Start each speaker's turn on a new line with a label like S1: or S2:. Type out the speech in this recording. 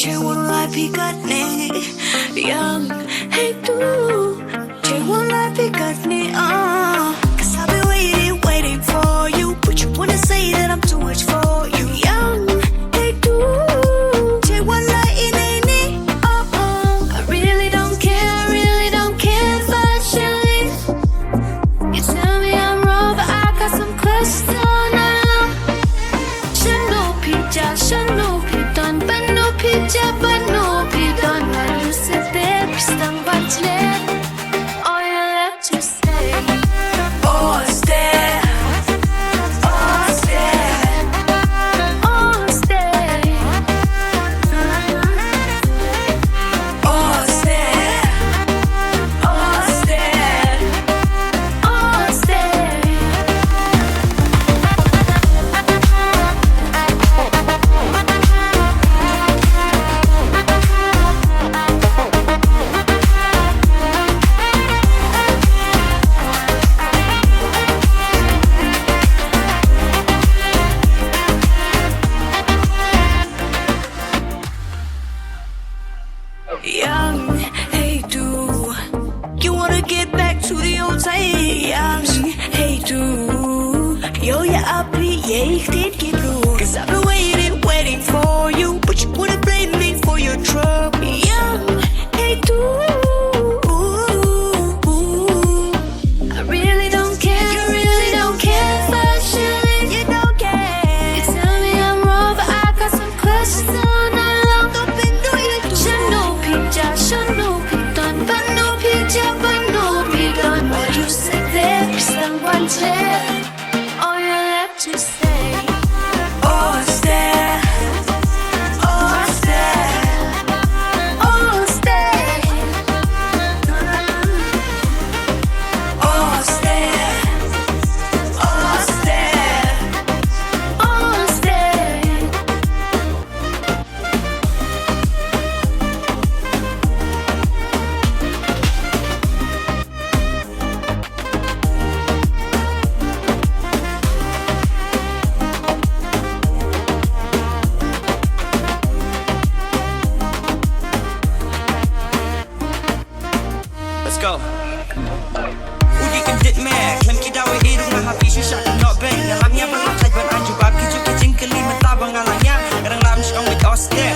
S1: Che won't lie, pick me young. Hey, do Che won't lie, pick me. Cause I've been waiting for you. But you wanna say that I'm too much for you. Young, hey, do Che won't lie, it ain't it. I really don't care if I should leave. You tell me I'm wrong, but I got some questions.ฉันรู้ผิดตอนเป็นรู้ผิดจะเป็นรู้ผิดตอนว่ารู้สึกเจ็บสั่งวันเล็ก All you left to say Oste Oste Oste Oste Oste Young, hey do you wanna get back to the old days? Young, hey do yo yeah happy yeah ich did get blue. Cause I've been waiting for you. But you wanna blame me for your trouble. Young, hey do I really don't care. You really don't care if I should leave. You don't care. You tell me I'm wrong, but I got some questions all night long.ฉันรู้ผิดจากฉันรู้ผิดตอนเป็นรู้ผิดจะเป็นรู้ผิดตอนว่ารู้สึกเจ็บสั่งวันเจ็บ All you left to say Oste Oste Oste Oste Oste
S2: Let's go. Uli kan dit mer, kan kita we irung na happy shisha not bang. Lam ya bang kai ban anju bab kiju kicing keli mata bang alanya. Erang lam shong with Oste.